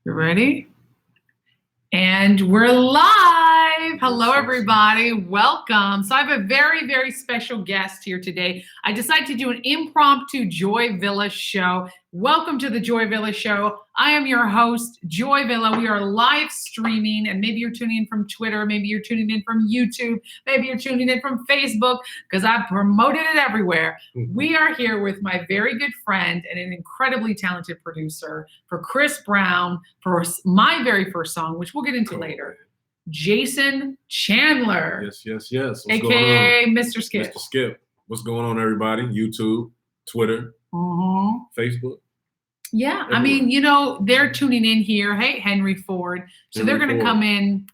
You ready? And we're live. Hello, everybody. Welcome. So I have a very, very special guest here today. I decided to do an impromptu Joy Villa show. Welcome to the Joy Villa show. I am your host, Joy Villa. We are live streaming, and maybe you're tuning in from Twitter. Maybe you're tuning in from YouTube. Maybe you're tuning in from Facebook, because I've promoted it everywhere. We are here with my very good friend and an incredibly talented producer for Chris Brown, for my very first song, which we'll get into later. Jason Chandler. Yes. What's AKA going on? Mr. Skip. Mr. Skip. What's going on, everybody? YouTube, Twitter, Facebook. Yeah, everywhere. I mean, you know, they're tuning in here. Hey, Henry Ford. So they're going to come in,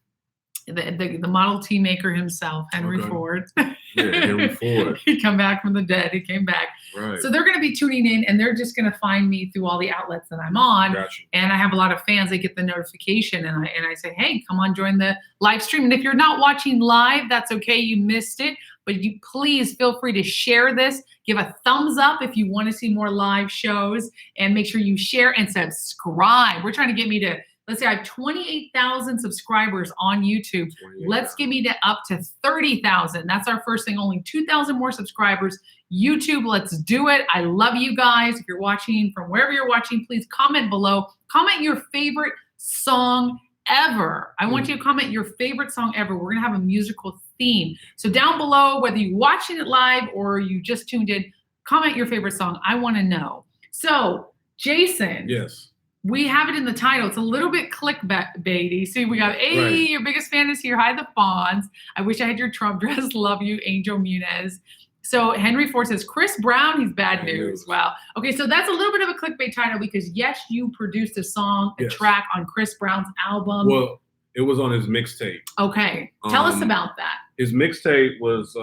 the Model T maker himself, Henry Ford. Yeah, Henry Ford. He come back from the dead. He came back. Right. So they're going to be tuning in, and they're just going to find me through all the outlets that I'm on. Gotcha. And I have a lot of fans. They get the notification, and I say, hey, come on, join the live stream. And if you're not watching live, that's okay. You missed it. But you please feel free to share this. Give a thumbs up if you want to see more live shows, and make sure you share and subscribe. We're trying to get me to, let's say I have 28,000 subscribers on YouTube. Let's get me to up to 30,000. That's our first thing. Only 2,000 more subscribers. YouTube, let's do it. I love you guys. If you're watching from wherever you're watching, please comment below. Comment your favorite song ever. I want you to comment your favorite song ever. We're going to have a musical theme. So down below, whether you're watching it live or you just tuned in, comment your favorite song. I want to know. So, Jason. Yes. We have it in the title. It's a little bit clickbaity. See, we got, hey, right. Your biggest fan is here. Hi, the Fonz. I wish I had your Trump dress. Love you, Angel Munez. So Henry Ford says, Chris Brown, he's bad news. Wow. Okay, so that's a little bit of a clickbait title because, yes, you produced a song, a track on Chris Brown's album. Well, it was on his mixtape. Okay, tell us about that. His mixtape was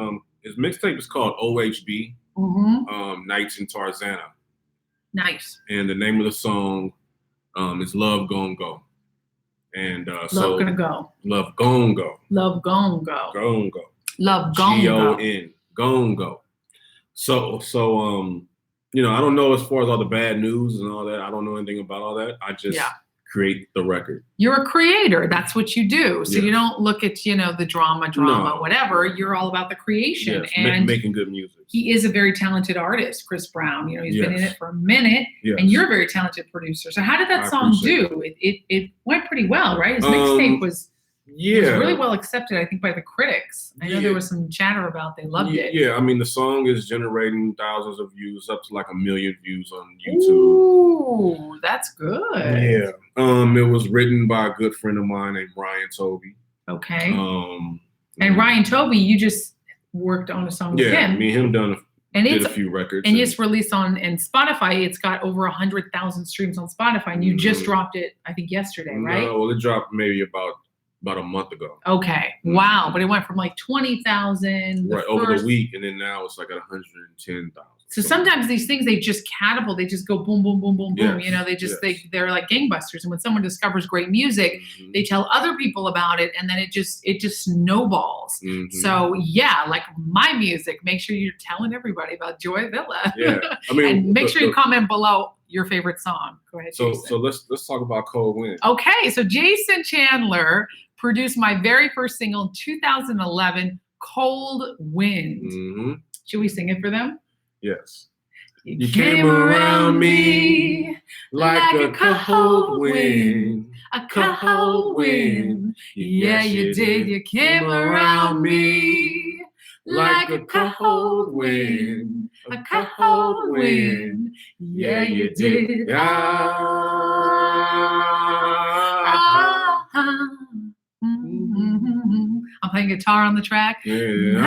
called OHB, Nights in Tarzana. Nice. And the name of the song is Love Gon' Go. And Love Gonna Go. Love Gon' Go. Love Gon' Go. Gon' Go. Love Gon' Go. G-O-N. Gon' Go. So you know, I don't know as far as all the bad news and all that. I don't know anything about all that. I just create the record. You're a creator. That's what you do. So you don't look at, you know, the drama, whatever. You're all about the creation and making good music. He is a very talented artist, Chris Brown. You know, he's been in it for a minute, and you're a very talented producer. So how did that song do? It went pretty well, right? His mixtape was really well accepted, I think, by the critics. I know there was some chatter about they loved it. Yeah, I mean, the song is generating thousands of views, up to like 1 million views on YouTube. Ooh, that's good. Yeah. It was written by a good friend of mine named Ryan Toby. Okay. And Ryan Toby, you just worked on a song with him. Yeah, me and him did a few records. And it's released on Spotify. It's got over 100,000 streams on Spotify, and you just dropped it, I think, yesterday, right? No, well, it dropped maybe about a month ago. Okay. Wow. But it went from like 20,000 over the week, and then now it's like at 110,000. So sometimes these things, they just catapult. They just go boom, boom, boom, boom, boom. You know, they just they're like gangbusters. And when someone discovers great music, they tell other people about it, and then it just snowballs. So yeah, like my music, make sure you're telling everybody about Joy Villa. Yeah. I mean, and make sure you comment below your favorite song. Go ahead, Jason. So let's talk about Cold Wind. Okay, so Jason Chandler produced my very first single in 2011, Cold Wind. Should we sing it for them? Yes. You came around me like a cold wind, a cold wind. Yeah, you did. You came around me like a cold wind, a cold wind. Yeah, you did. I'm playing guitar on the track. Yeah.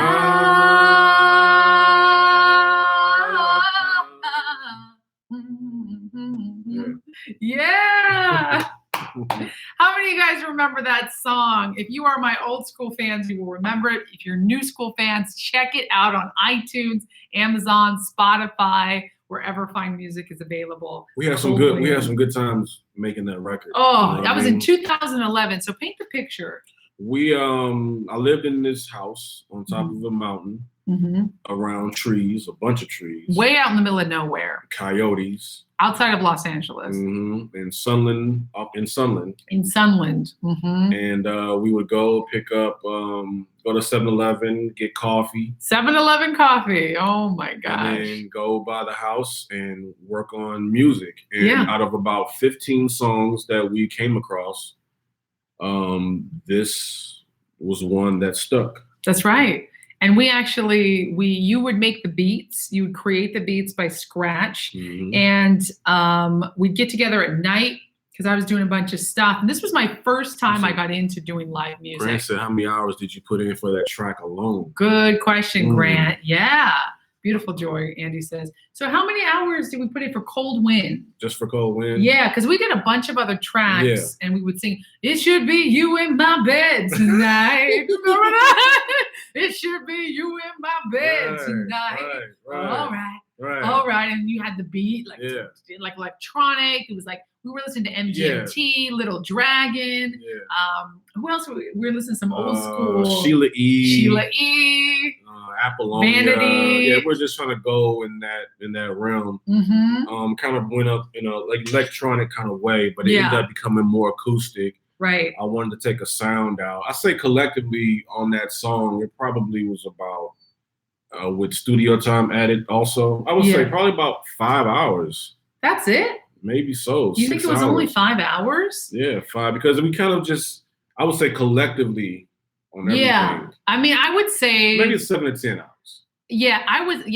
How many of you guys remember that song? If you are my old school fans, you will remember it. If you're new school fans, check it out on iTunes, Amazon, Spotify, wherever fine music is available. We had some good times making that record. Oh, you know that was in 2011. So paint the picture. I lived in this house on top of a mountain. around trees, a bunch of trees. Way out in the middle of nowhere. Coyotes. Outside of Los Angeles. In Sunland, up in Sunland. In Sunland. And we would go pick up, go to 7-Eleven, get coffee. 7-Eleven coffee. Oh my gosh. And then go by the house and work on music. And out of about 15 songs that we came across, this was one that stuck. That's right. And you would make the beats, you would create the beats by scratch. And we'd get together at night because I was doing a bunch of stuff. And this was my first time I got into doing live music. Grant said, how many hours did you put in for that track alone? Good question, Grant. Yeah. Beautiful joy, Andy says. So how many hours did we put in for Cold Wind? Just for Cold Wind? Yeah, because we did a bunch of other tracks and we would sing, it should be you in my bed tonight. Remember that? It should be you in my bed tonight. All right. And you had the beat, like electronic. It was like, we were listening to MGMT, Little Dragon. Who else? We were listening to some old school. Sheila E. Apollonia. Vanity. Yeah, we're just trying to go in that realm. Kind of went up in a like electronic kind of way, but it ended up becoming more acoustic. Right. I wanted to take a sound out. I say collectively on that song, it probably was about with studio time added also. I would say probably about 5 hours. That's it? Maybe so. You think it was only 5 hours? Yeah, 5, because we kind of just, I would say collectively on everything. Yeah, I mean, I would say maybe it's 7 to 10 hours. Yeah,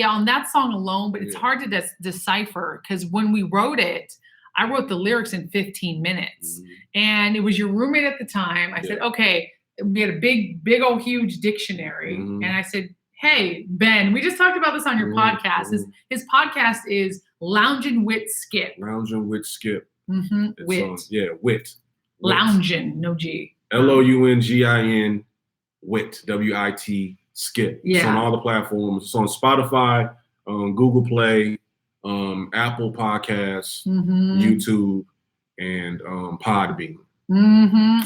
on that song alone, but it's hard to decipher because when we wrote it, I wrote the lyrics in 15 minutes. And it was your roommate at the time. I said, okay, we had a big old huge dictionary. And I said, hey, Ben, we just talked about this on your podcast. His podcast is Loungin' Wit Skip. Loungin' Wit Skip. Wit. Wit. Loungin', no G. Loungin, Wit, WIT, Skip. It's on all the platforms. It's on Spotify, Google Play, Apple Podcasts, YouTube, and Podbean.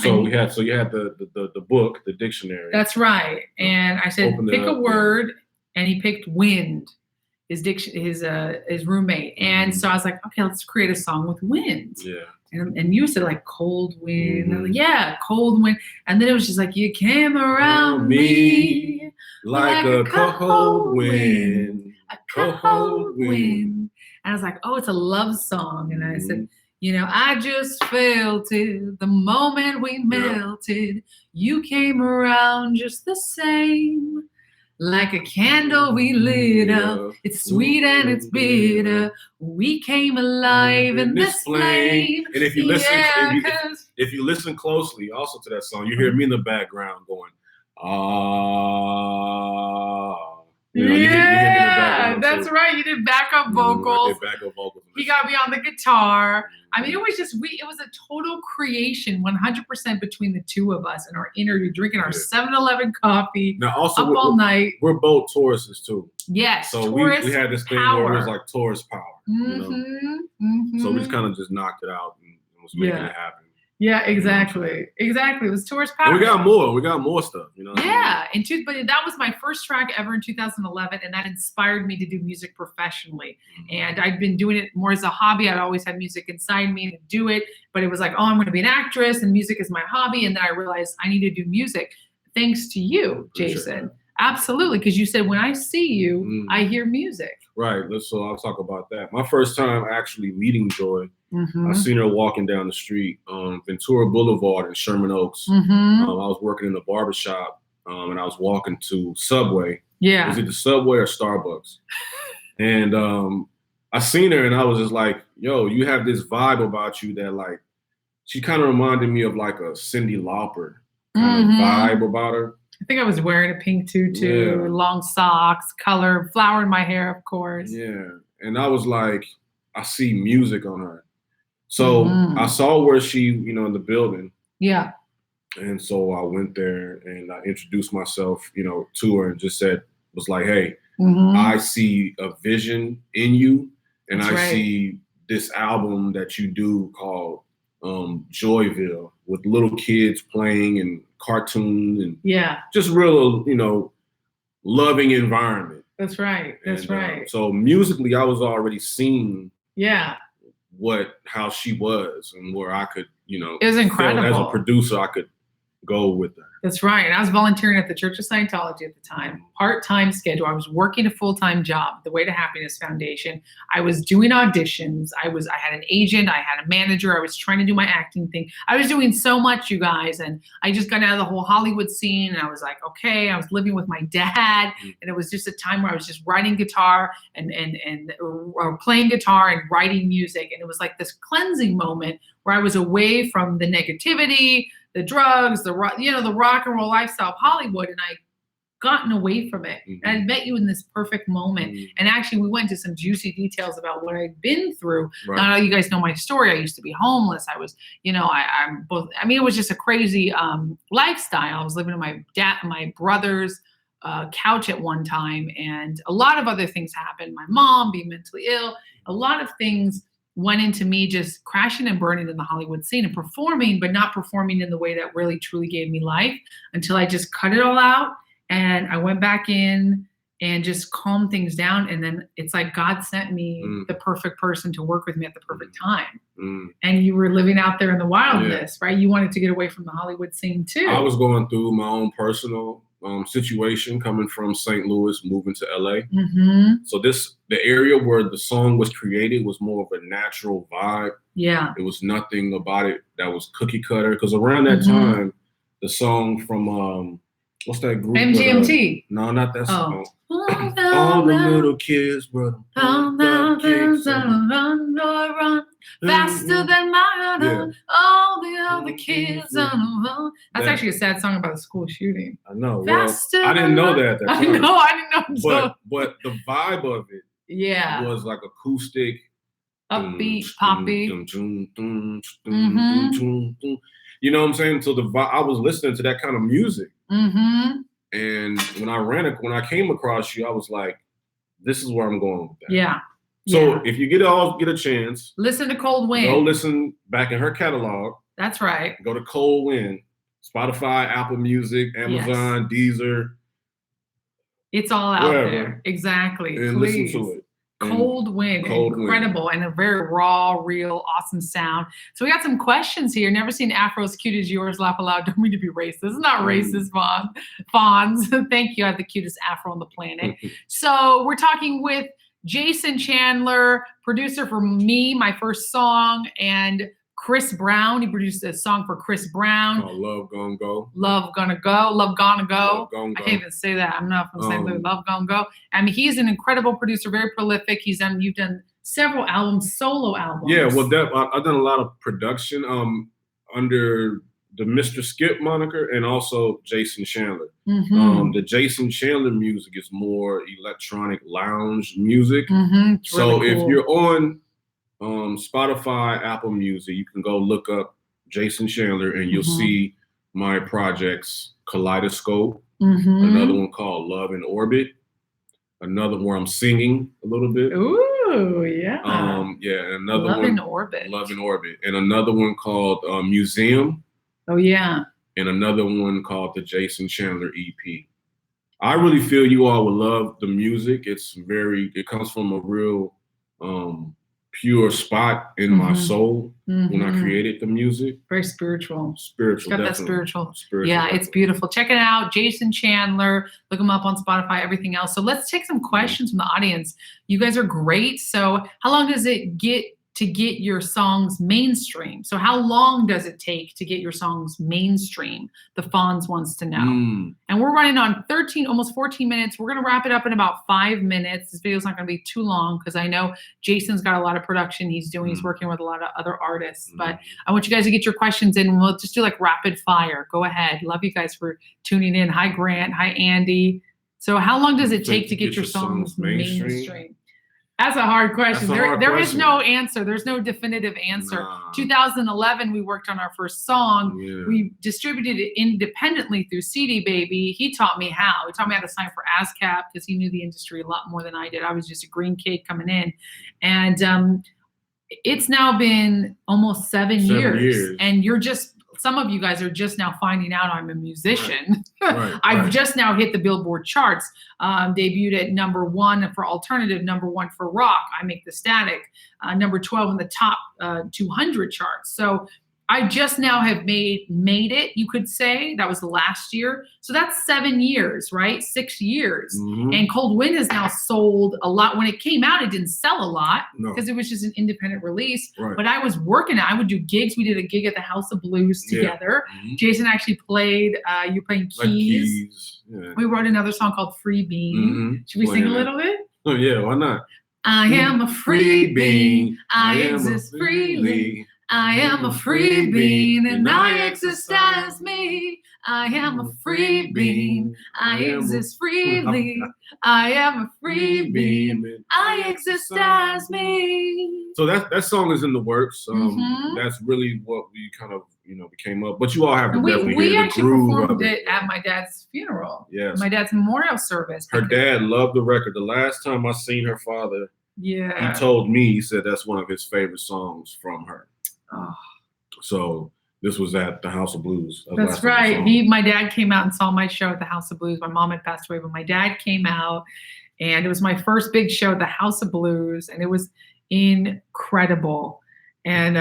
So you had the book, the dictionary. That's right. And I said, pick a word, and he picked wind. His roommate. And so I was like, okay, let's create a song with wind. Yeah. And you said like cold wind. I'm like, yeah, cold wind. And then it was just like, you came around me like a cold wind. A cold wind. And I was like, oh, it's a love song. And I said, I just felt it the moment we melted. You came around just the same. Like a candle we lit up, it's sweet and it's bitter. We came alive in this flame. And if you listen closely, also to that song, you hear me in the background going, you hear me in the background. That's right. You did backup vocals. I did backup vocals. He got me on the guitar. I mean, it was a total creation, 100% between the two of us and our interview, drinking our 7-Eleven coffee, now also, up all night. We're both Tauruses too. Yes, so we had this thing where it was like Taurus power. So we just kind of just knocked it out and was making it happen. Yeah, exactly. Exactly. It was Taurus power. And we got more stuff, Yeah. But that was my first track ever in 2011. And that inspired me to do music professionally. And I'd been doing it more as a hobby. I'd always had music inside me to do it. But it was like, oh, I'm going to be an actress and music is my hobby. And then I realized I need to do music. Thanks to you, Jason. Sure. Absolutely. Because you said, when I see you, I hear music. Right. So I'll talk about that. My first time actually meeting Joy, I seen her walking down the street on Ventura Boulevard in Sherman Oaks. I was working in the barbershop and I was walking to Subway. Yeah. It was either Subway or Starbucks. And I seen her and I was just like, yo, you have this vibe about you that like, she kind of reminded me of like a Cyndi Lauper kind of vibe about her. I think I was wearing a pink tutu, long socks, color, flower in my hair, of course. Yeah. And I was like, I see music on her. So I saw where she, in the building. Yeah. And so I went there and I introduced myself, to her and just was like, hey, I see a vision in you. And I see this album that you do called Joyville with little kids playing and cartoons and just real, loving environment. That's right. That's right. So musically, I was already seeing how she was and where I could, it was incredible. As a producer, I could go with her. That's right. And I was volunteering at the Church of Scientology at the time, part-time schedule. I was working a full-time job, the Way to Happiness Foundation. I was doing auditions. I had an agent. I had a manager. I was trying to do my acting thing. I was doing so much, you guys. And I just got out of the whole Hollywood scene. And I was like, okay, I was living with my dad. And it was just a time where I was just writing guitar or playing guitar and writing music. And it was like this cleansing moment where I was away from the negativity, the drugs, the rock and roll lifestyle of Hollywood, and I gotten away from it. And I met you in this perfect moment. And actually, we went into some juicy details about what I'd been through. Right. Now, you guys know my story. I used to be homeless. I was, I'm both. I mean, it was just a crazy lifestyle. I was living in my brother's couch at one time, and a lot of other things happened. My mom being mentally ill. A lot of things went into me just crashing and burning in the Hollywood scene and performing, but not performing in the way that really truly gave me life, until I just cut it all out and I went back in and just calmed things down. And then it's like God sent me the perfect person to work with me at the perfect time. And you were living out there in the wildness, right? You wanted to get away from the Hollywood scene too. I was going through my own personal situation, coming from St. Louis, moving to LA. So the area where the song was created was more of a natural vibe. Yeah. It was nothing about it that was cookie cutter. Because around that time, the song from what's that group? MGMT. No, not that song. All the little kids, brother. All the kids run faster than my all the other kids on the run. That's actually a sad song about a school shooting. I know. Faster I didn't know that. I know. I didn't know. But the vibe of it, was like acoustic, upbeat, poppy. You know what I'm saying? So I was listening to that kind of music. And when I came across you, I was like, this is where I'm going with that. Yeah. So if you get a chance, listen to Cold Wind. Go listen back in her catalog. That's right. Go to Cold Wind, Spotify, Apple Music, Amazon, Deezer. It's all out there. Exactly. And please. Listen to it. Cold Wind, incredible, and a very raw, real, awesome sound. So we got some questions here. Never seen afro as cute as yours. Laugh aloud. Don't mean to be racist. It's not racist, Fonz. Thank you. I have the cutest afro on the planet. So we're talking with Jason Chandler, producer for me, my first song, and Chris Brown. He produced a song for Chris Brown. Love Gonna Go. Love Gonna Go. Love Gonna Go. I can't even say that. I'm not from St. Louis. Love Gonna Go. I mean, he's an incredible producer, very prolific. You've done several albums, solo albums. Yeah, well, I've done a lot of production under the Mr. Skip moniker and also Jason Chandler. The Jason Chandler music is more electronic lounge music. So really cool. If you're on Spotify, Apple Music, you can go look up Jason Chandler and you'll see my projects, Kaleidoscope, another one called Love in Orbit, another where I'm singing a little bit. Ooh, yeah. Another Love one, in Orbit. Love in Orbit, and another one called Museum. Oh yeah. And another one called the Jason Chandler EP. I really feel you all will love the music. It comes from a real pure spot in my soul when I created the music. Very spiritual. Spiritual, got definitely. That spiritual. Yeah, it's beautiful. Check it out. Jason Chandler. Look him up on Spotify, everything else. So let's take some questions from the audience. You guys are great. So how long does it get to get your songs mainstream? So how long does it take to get your songs mainstream? The Fonz wants to know. And we're running on almost 14 minutes. We're going to wrap it up in about 5 minutes. This video's not going to be too long because I know Jason's got a lot of production he's working with a lot of other artists. But I want you guys to get your questions in. We'll just do like rapid fire. Go ahead. Love you guys for tuning in. Hi, Grant. Hi, Andy. So how long does it take to get your songs mainstream? That's a hard question. There is no answer. There's no definitive answer. Nah. 2011, we worked on our first song. Yeah. We distributed it independently through CD Baby. He taught me how. He taught me how to sign for ASCAP because he knew the industry a lot more than I did. I was just a green kid coming in. And it's now been almost 7 years. And you're just some of you guys are just now finding out I'm a musician. Right. I've just now hit the Billboard charts, debuted at #1 for alternative, #1 for rock. I Make the Static, number 12 in the top 200 charts. So I just now have made it, you could say. That was last year. So that's 7 years, right? 6 years. And Cold Wind has now sold a lot. When it came out, it didn't sell a lot because it was just an independent release. But I was working it. I would do gigs. We did a gig at the House of Blues together. Jason actually played, you're playing keys. We wrote another song called Free Bean. Should we sing a little bit? Oh, yeah, why not? I am a free bean. I exist freely. I am a free bean and I exist as me. I am a free bean. I exist freely. I am a free bean. I exist as me. So that song is in the works. That's really what we kind of came up. But you all have to definitely hear the groove. We actually performed it at my dad's funeral. Yes. My dad's memorial service. Her dad loved the record. The last time I seen her father, he told me, he said that's one of his favorite songs from her. Oh. So this was at the House of Blues. That's right. My dad came out and saw my show at the House of Blues. My mom had passed away, but my dad came out, and it was my first big show at the House of Blues, and it was incredible. And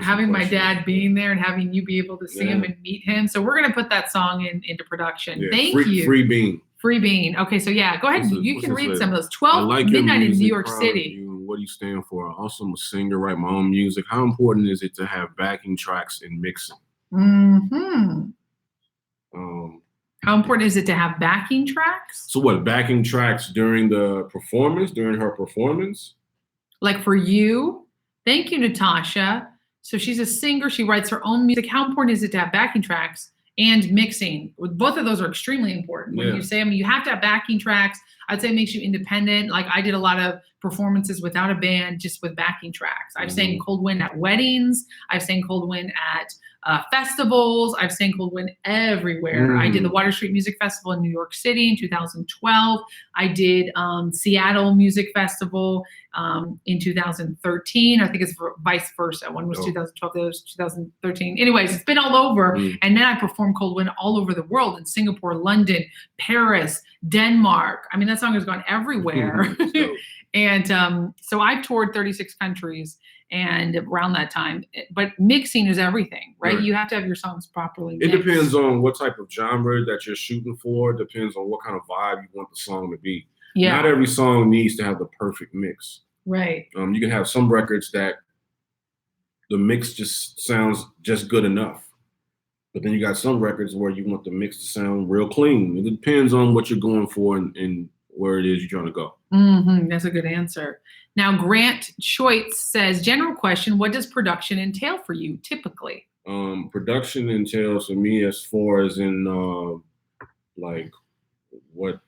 having my dad being there and having you be able to see him and meet him. So we're gonna put that song into production. Yeah. Thank you. Free Bean. Free Bean. Okay, so go ahead. You can read some of those. 12 Midnight in New York City. What do you stand for? Also, I'm a singer, write my own music. How important is it to have backing tracks and mixing? How important is it to have backing tracks? So what, backing tracks during her performance? Like for you? Thank you, Natasha. So she's a singer. She writes her own music. How important is it to have backing tracks and mixing? Both of those are extremely important. When you say, you have to have backing tracks. I'd say it makes you independent. Like I did a lot of performances without a band, just with backing tracks. I've sang Cold Wind at weddings. I've sang Cold Wind at festivals. I've sang Cold Wind everywhere. I did the Water Street Music Festival in New York City in 2012. I did Seattle Music Festival in 2013. I think it's vice versa. One was 2012, the other was 2013. Anyways, it's been all over. And then I performed Cold Wind all over the world, in Singapore, London, Paris, Denmark. I mean, that song has gone everywhere. And so I've toured 36 countries and around that time, but mixing is everything, right? You have to have your songs properly mixed. It depends on what type of genre that you're shooting for. It depends on what kind of vibe you want the song to be. Not every song needs to have the perfect mix. Right. You can have some records that the mix just sounds just good enough. But then you got some records where you want the mix to sound real clean. It depends on what you're going for and where it is you're trying to go. That's a good answer. Now, Grant Choites says, general question, what does production entail for you typically? Production entails for me as far as in like what?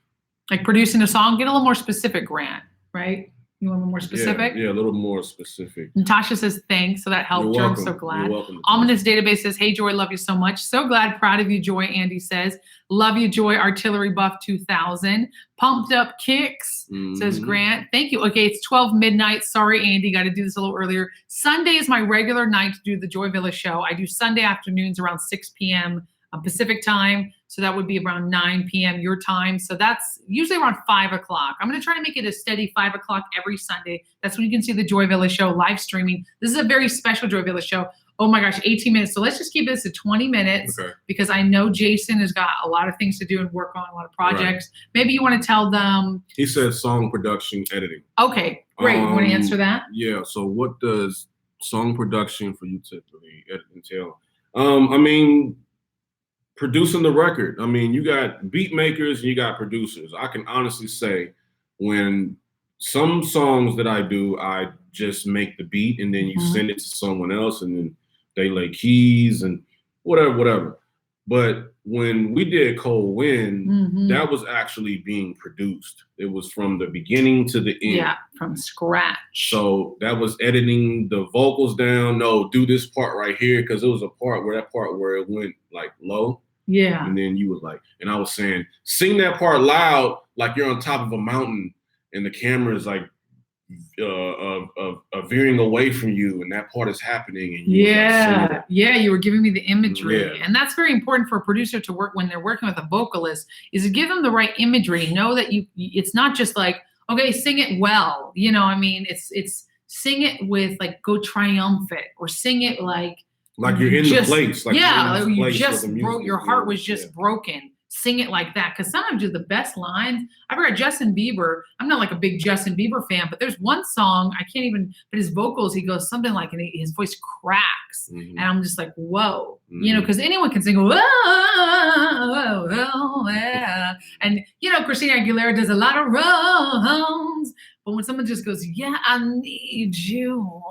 Like producing a song? Get a little more specific, Grant, right? You want a little more specific? Yeah, a little more specific. Natasha says thanks, so that helped her. I'm so glad. You're welcome. Ominous Database says, hey, Joy, love you so much. So glad, proud of you, Joy, Andy says. Love you, Joy, Artillery Buff 2000. Pumped Up Kicks, says Grant. Thank you. Okay, it's 12 midnight. Sorry, Andy, got to do this a little earlier. Sunday is my regular night to do the Joy Villa show. I do Sunday afternoons around 6 p.m. Pacific time. So that would be around 9 p.m. your time. So that's usually around 5 o'clock. I'm going to try to make it a steady 5 o'clock every Sunday. That's when you can see the Joy Villa show live streaming. This is a very special Joy Villa show. Oh my gosh, 18 minutes. So let's just keep this to 20 minutes because I know Jason has got a lot of things to do and work on, a lot of projects. Maybe you want to tell them. He says song production, editing. Okay, great. You want to answer that? Yeah. So what does song production for you typically entail? I mean, producing the record. I mean, you got beat makers and you got producers. I can honestly say when some songs that I do, I just make the beat and then you send it to someone else and then they lay keys and whatever. But when we did Cold Wind, that was actually being produced. It was from the beginning to the end. Yeah, from scratch. So that was editing the vocals down. No, do this part right here because it was a part where it went like low. Yeah. And then you was like, and I was saying, sing that part loud like you're on top of a mountain and the camera is like veering away from you, and that part is happening. And you were giving me the imagery, and that's very important for a producer to work when they're working with a vocalist. Is to give them the right imagery. Know that it's not just like, okay, sing it well. You know, I mean, it's sing it with like go triumphant, or sing it like you're in the place. Like you just broke. Your heart was just broken. Sing it like that, because sometimes you're the best lines. I've heard Justin Bieber. I'm not like a big Justin Bieber fan, but there's one song I can't even. But his vocals, he goes something like, and his voice cracks, and I'm just like, whoa, you know, because anyone can sing, whoa, yeah. And you know, Christina Aguilera does a lot of runs, but when someone just goes, yeah, I need you,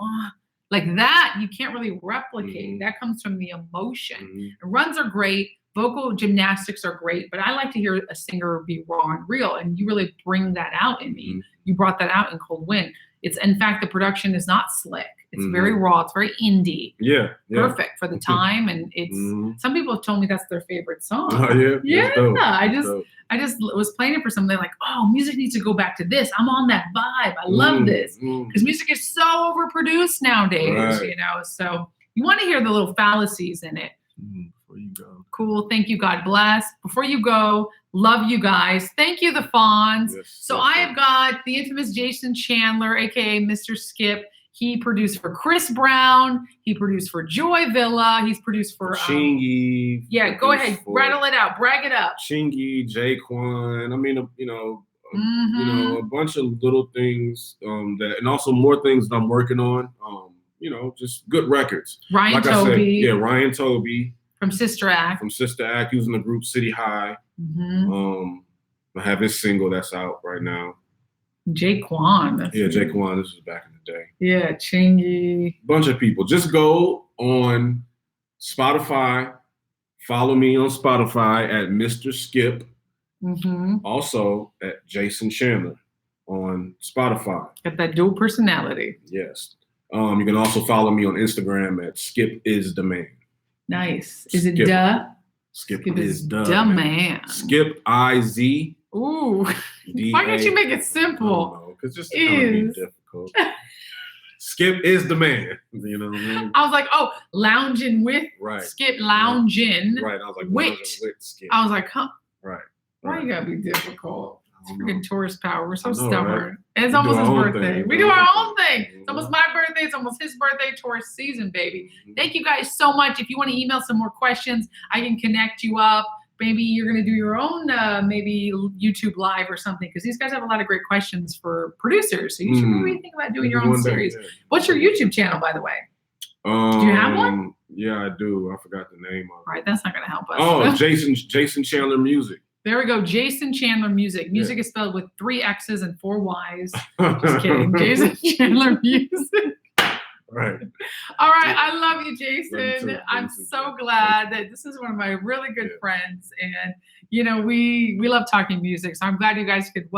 like that, you can't really replicate. That comes from the emotion. And runs are great. Vocal gymnastics are great, but I like to hear a singer be raw and real, and you really bring that out in me. You brought that out in Cold Wind. It's, in fact, the production is not slick. It's very raw. It's very indie. Yeah. Perfect for the time, and it's. Some people have told me that's their favorite song. Oh yeah. Yeah. I just was playing it for something like, oh, music needs to go back to this. I'm on that vibe. I love this, because music is so overproduced nowadays. You know, so you want to hear the little fallacies in it. Before you go. Cool. Thank you. God bless. Before you go, love you guys. Thank you, the Fawns. So I have got the infamous Jason Chandler, aka Mr. Skip. He produced for Chris Brown. He produced for Joy Villa. He's produced for Chingy. Yeah, go ahead. Rattle it out. Brag it up. Chingy, Jaquan. I mean, you know, a bunch of little things and also more things that I'm working on. You know, just good records. Ryan Toby. Ryan Toby. From Sister Act. He was in the group City High. I have his single that's out right now. Jaquan. Jaquan. This was back in the day. Yeah, Chingy. Bunch of people. Just go on Spotify. Follow me on Spotify at Mr. Skip. Also at Jason Chandler on Spotify. Got that dual personality. Yes. You can also follow me on Instagram at Skip is the man. Nice. Is it duh? Skip is duh. The man. Skip IZ. Ooh. Why can't you make it simple? Because it's just gonna be difficult. Skip is the man. You know what I mean? I was like, oh, lounging with Skip, lounging. Right. I was like, with Skip. I was like, huh? Right. Why you gotta be difficult? It's freaking Taurus power. We're so stubborn. Right? And it's almost his birthday. We do our own thing. It's almost my birthday. It's almost his birthday. Taurus season, baby. Thank you guys so much. If you want to email some more questions, I can connect you up. Maybe you're going to do your own maybe YouTube live or something, because these guys have a lot of great questions for producers. So you should maybe think about doing your own series. What's your YouTube channel, by the way? Do you have one? Yeah, I do. I forgot the name of it. All right, that's not going to help us. Oh, Jason Chandler Music. There we go. Jason Chandler Music. Music is spelled with 3 X's and 4 Y's. Just kidding. Jason Chandler Music. Right. All right. I love you, Jason. I'm so glad that this is one of my really good friends. And, you know, we love talking music. So I'm glad you guys could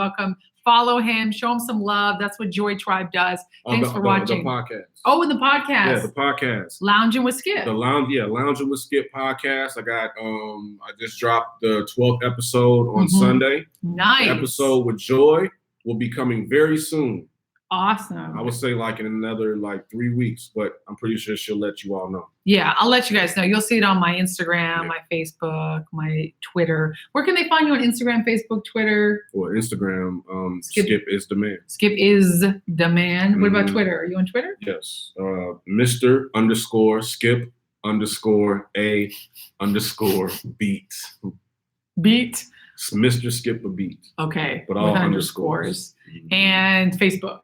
follow him, show him some love. That's what Joy Tribe does. Thanks for watching. The podcast. Oh, and the podcast. Yeah, the podcast. Lounging with Skip. Lounging with Skip podcast. I got I just dropped the 12th episode on Sunday. Nice. The episode with Joy will be coming very soon. Awesome. I would say like in another 3 weeks, but I'm pretty sure she'll let you all know. Yeah, I'll let you guys know. You'll see it on my Instagram, my Facebook, my Twitter. Where can they find you on Instagram, Facebook, Twitter? Well, Instagram, Skip is the man. Skip is the man. What about Twitter? Are you on Twitter? Yes. Mr_Skip_A_beat. Beat? Mr. Skip a beat. Okay. But all underscores. And Facebook.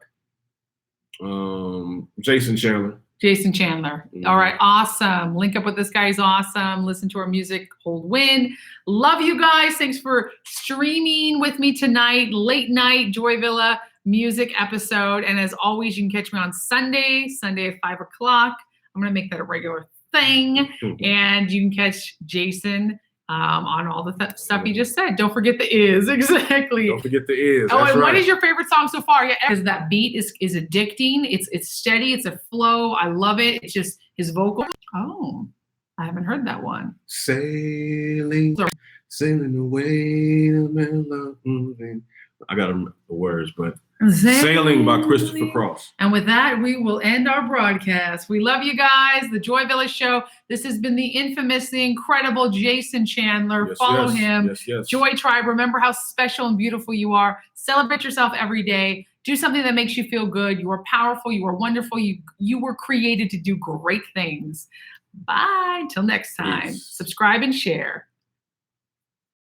Jason Chandler. Jason Chandler. All right. Awesome. Link up with this guy. He's awesome. Listen to our music. Cold Wind. Love you guys. Thanks for streaming with me tonight. Late night Joy Villa music episode. And as always, you can catch me on Sunday at 5 o'clock. I'm going to make that a regular thing. And you can catch Jason on all the stuff he just said. Don't forget the is. Exactly. Don't forget the is. Oh, and what is your favorite song so far? Yeah, because that beat is addicting. It's steady. It's a flow. I love it. It's just his vocal. Oh, I haven't heard that one. Sailing away, the man love moving I got the words, but Sailing by Christopher Cross. And with that, we will end our broadcast. We love you guys. The Joy Village Show. This has been the infamous, the incredible Jason Chandler. Yes, Follow yes, him. yes, yes. Joy Tribe. Remember how special and beautiful you are. Celebrate yourself every day. Do something that makes you feel good. You are powerful. You are wonderful. You were created to do great things. Bye. Until next time. Peace. Subscribe and share.